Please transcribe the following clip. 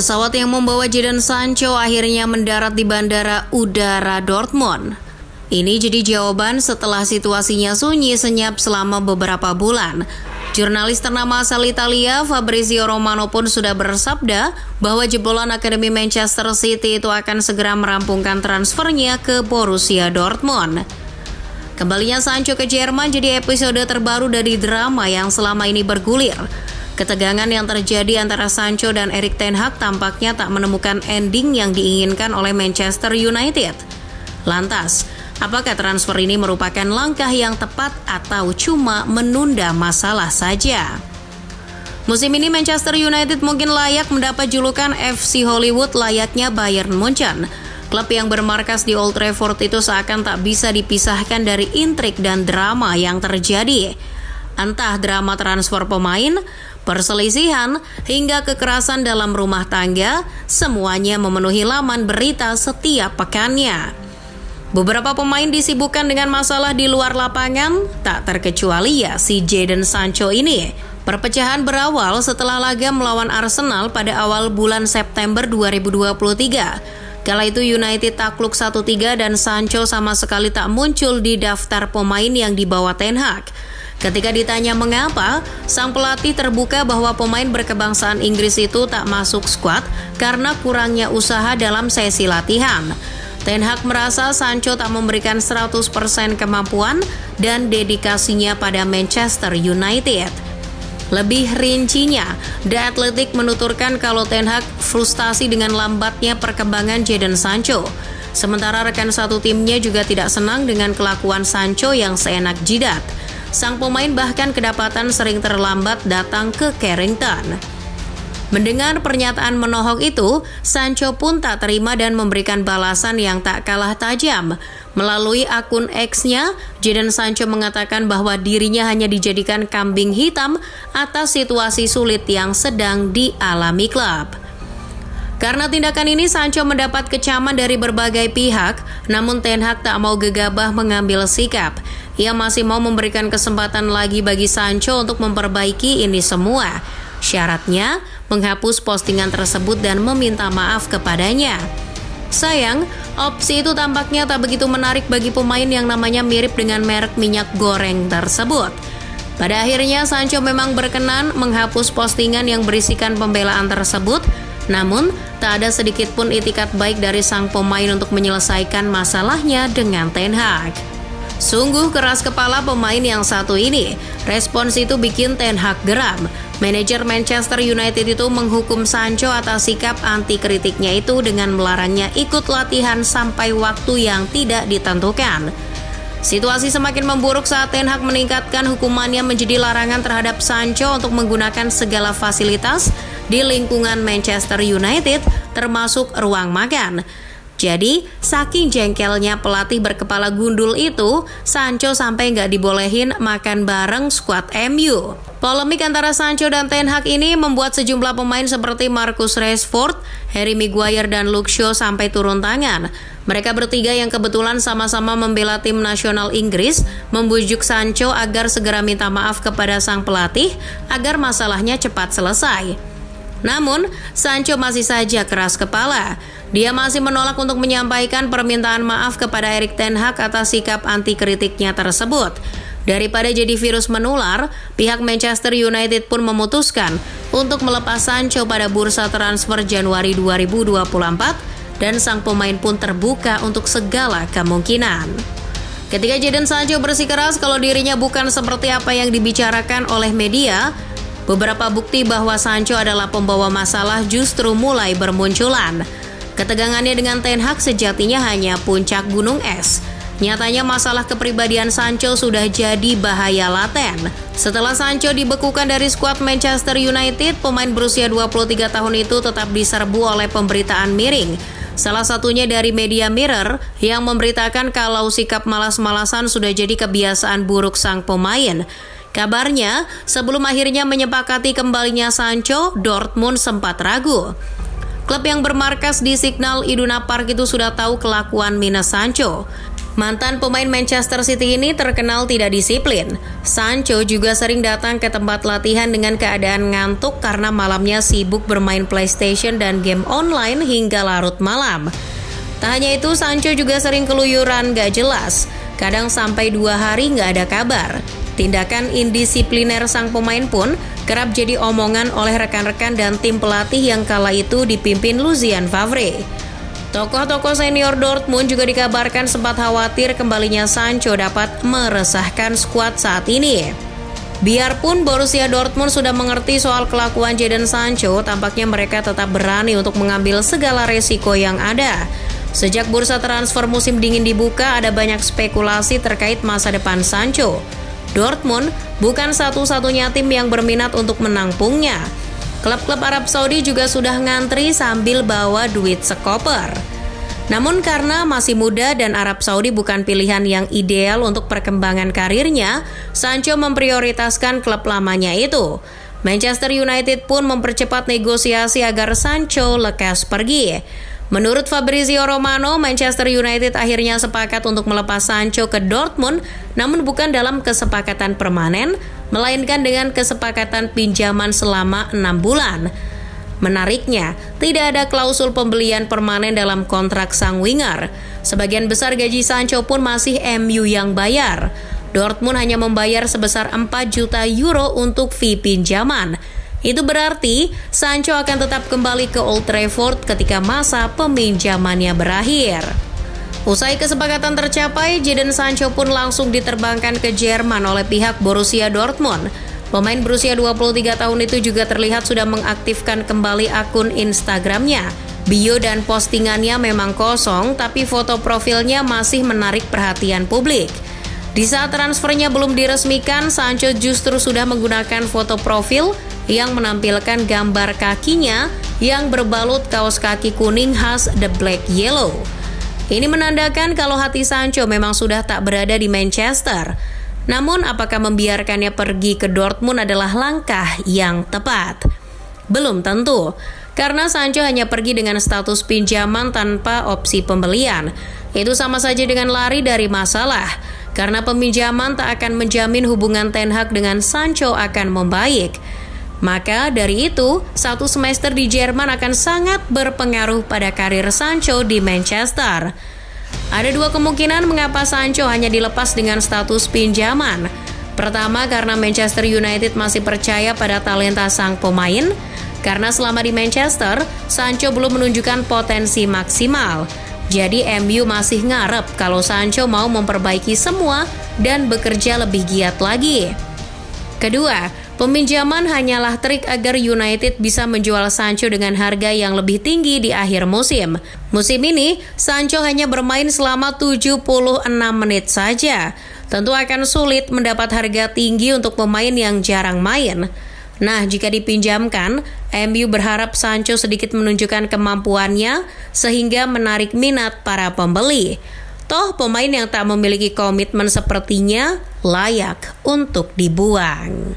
Pesawat yang membawa Jadon Sancho akhirnya mendarat di Bandara Udara Dortmund. Ini jadi jawaban setelah situasinya sunyi senyap selama beberapa bulan. Jurnalis ternama asal Italia, Fabrizio Romano pun sudah bersabda bahwa jebolan Akademi Manchester City itu akan segera merampungkan transfernya ke Borussia Dortmund. Kembalinya Sancho ke Jerman jadi episode terbaru dari drama yang selama ini bergulir. Ketegangan yang terjadi antara Sancho dan Erik ten Hag tampaknya tak menemukan ending yang diinginkan oleh Manchester United. Lantas, apakah transfer ini merupakan langkah yang tepat atau cuma menunda masalah saja? Musim ini Manchester United mungkin layak mendapat julukan FC Hollywood layaknya Bayern Munchen. Klub yang bermarkas di Old Trafford itu seakan tak bisa dipisahkan dari intrik dan drama yang terjadi. Entah drama transfer pemain, perselisihan, hingga kekerasan dalam rumah tangga, semuanya memenuhi laman berita setiap pekannya. Beberapa pemain disibukkan dengan masalah di luar lapangan, tak terkecuali ya si Jadon Sancho ini. Perpecahan berawal setelah laga melawan Arsenal pada awal bulan September 2023. Kala itu United takluk 1-3 dan Sancho sama sekali tak muncul di daftar pemain yang dibawa Ten Hag. Ketika ditanya mengapa, sang pelatih terbuka bahwa pemain berkebangsaan Inggris itu tak masuk skuad karena kurangnya usaha dalam sesi latihan. Ten Hag merasa Sancho tak memberikan 100% kemampuan dan dedikasinya pada Manchester United. Lebih rincinya, The Athletic menuturkan kalau Ten Hag frustasi dengan lambatnya perkembangan Jadon Sancho. Sementara rekan satu timnya juga tidak senang dengan kelakuan Sancho yang seenak jidat. Sang pemain bahkan kedapatan sering terlambat datang ke Carrington. Mendengar pernyataan menohok itu, Sancho pun tak terima dan memberikan balasan yang tak kalah tajam. Melalui akun X-nya, Jadon Sancho mengatakan bahwa dirinya hanya dijadikan kambing hitam atas situasi sulit yang sedang dialami klub. Karena tindakan ini, Sancho mendapat kecaman dari berbagai pihak, namun Ten Hag tak mau gegabah mengambil sikap. Ia masih mau memberikan kesempatan lagi bagi Sancho untuk memperbaiki ini semua. Syaratnya, menghapus postingan tersebut dan meminta maaf kepadanya. Sayang, opsi itu tampaknya tak begitu menarik bagi pemain yang namanya mirip dengan merek minyak goreng tersebut. Pada akhirnya, Sancho memang berkenan menghapus postingan yang berisikan pembelaan tersebut, namun tak ada sedikit pun itikat baik dari sang pemain untuk menyelesaikan masalahnya dengan Ten Hag. Sungguh keras kepala pemain yang satu ini. Respons itu bikin Ten Hag geram. Manajer Manchester United itu menghukum Sancho atas sikap anti kritiknya itu dengan melarangnya ikut latihan sampai waktu yang tidak ditentukan. Situasi semakin memburuk saat Ten Hag meningkatkan hukumannya menjadi larangan terhadap Sancho untuk menggunakan segala fasilitas di lingkungan Manchester United, termasuk ruang makan. Jadi, saking jengkelnya pelatih berkepala gundul itu, Sancho sampai nggak dibolehin makan bareng skuad MU. Polemik antara Sancho dan Ten Hag ini membuat sejumlah pemain seperti Marcus Rashford, Harry Maguire, dan Luke Shaw sampai turun tangan. Mereka bertiga yang kebetulan sama-sama membela tim nasional Inggris membujuk Sancho agar segera minta maaf kepada sang pelatih agar masalahnya cepat selesai. Namun, Sancho masih saja keras kepala. Dia masih menolak untuk menyampaikan permintaan maaf kepada Erik ten Hag atas sikap anti kritiknya tersebut. Daripada jadi virus menular, pihak Manchester United pun memutuskan untuk melepas Sancho pada bursa transfer Januari 2024 dan sang pemain pun terbuka untuk segala kemungkinan. Ketika Jadon Sancho bersikeras kalau dirinya bukan seperti apa yang dibicarakan oleh media, beberapa bukti bahwa Sancho adalah pembawa masalah justru mulai bermunculan. Ketegangannya dengan Ten Hag sejatinya hanya puncak gunung es. Nyatanya masalah kepribadian Sancho sudah jadi bahaya laten. Setelah Sancho dibekukan dari skuad Manchester United, pemain berusia 23 tahun itu tetap diserbu oleh pemberitaan miring. Salah satunya dari media Mirror yang memberitakan kalau sikap malas-malasan sudah jadi kebiasaan buruk sang pemain. Kabarnya, sebelum akhirnya menyepakati kembalinya Sancho, Dortmund sempat ragu. Klub yang bermarkas di Signal Iduna Park itu sudah tahu kelakuan minus Sancho. Mantan pemain Manchester City ini terkenal tidak disiplin. Sancho juga sering datang ke tempat latihan dengan keadaan ngantuk karena malamnya sibuk bermain PlayStation dan game online hingga larut malam. Tak hanya itu, Sancho juga sering keluyuran gak jelas. Kadang sampai 2 hari gak ada kabar. Tindakan indisipliner sang pemain pun kerap jadi omongan oleh rekan-rekan dan tim pelatih yang kala itu dipimpin Lucien Favre. Tokoh-tokoh senior Dortmund juga dikabarkan sempat khawatir kembalinya Sancho dapat meresahkan skuad saat ini. Biarpun Borussia Dortmund sudah mengerti soal kelakuan Jadon Sancho, tampaknya mereka tetap berani untuk mengambil segala resiko yang ada. Sejak bursa transfer musim dingin dibuka, ada banyak spekulasi terkait masa depan Sancho. Dortmund bukan satu-satunya tim yang berminat untuk menampungnya. Klub-klub Arab Saudi juga sudah ngantri sambil bawa duit sekoper. Namun karena masih muda dan Arab Saudi bukan pilihan yang ideal untuk perkembangan karirnya, Sancho memprioritaskan klub lamanya itu. Manchester United pun mempercepat negosiasi agar Sancho lekas pergi. Menurut Fabrizio Romano, Manchester United akhirnya sepakat untuk melepas Sancho ke Dortmund, namun bukan dalam kesepakatan permanen, melainkan dengan kesepakatan pinjaman selama 6 bulan. Menariknya, tidak ada klausul pembelian permanen dalam kontrak sang winger. Sebagian besar gaji Sancho pun masih MU yang bayar. Dortmund hanya membayar sebesar 4 juta euro untuk fee pinjaman. Itu berarti Sancho akan tetap kembali ke Old Trafford ketika masa peminjamannya berakhir. Usai kesepakatan tercapai, Jadon Sancho pun langsung diterbangkan ke Jerman oleh pihak Borussia Dortmund. Pemain berusia 23 tahun itu juga terlihat sudah mengaktifkan kembali akun Instagramnya. Bio dan postingannya memang kosong, tapi foto profilnya masih menarik perhatian publik. Di saat transfernya belum diresmikan, Sancho justru sudah menggunakan foto profil yang menampilkan gambar kakinya yang berbalut kaos kaki kuning khas The Black Yellow. Ini menandakan kalau hati Sancho memang sudah tak berada di Manchester. Namun apakah membiarkannya pergi ke Dortmund adalah langkah yang tepat? Belum tentu, karena Sancho hanya pergi dengan status pinjaman tanpa opsi pembelian. Itu sama saja dengan lari dari masalah, karena peminjaman tak akan menjamin hubungan Ten Hag dengan Sancho akan membaik. Maka dari itu, 1 semester di Jerman akan sangat berpengaruh pada karir Sancho di Manchester. Ada 2 kemungkinan mengapa Sancho hanya dilepas dengan status pinjaman. Pertama, karena Manchester United masih percaya pada talenta sang pemain. Karena selama di Manchester, Sancho belum menunjukkan potensi maksimal. Jadi MU masih ngarep kalau Sancho mau memperbaiki semua dan bekerja lebih giat lagi. Kedua, peminjaman hanyalah trik agar United bisa menjual Sancho dengan harga yang lebih tinggi di akhir musim. Musim ini, Sancho hanya bermain selama 76 menit saja. Tentu akan sulit mendapat harga tinggi untuk pemain yang jarang main. Nah, jika dipinjamkan, MU berharap Sancho sedikit menunjukkan kemampuannya sehingga menarik minat para pembeli. Toh pemain yang tak memiliki komitmen sepertinya layak untuk dibuang.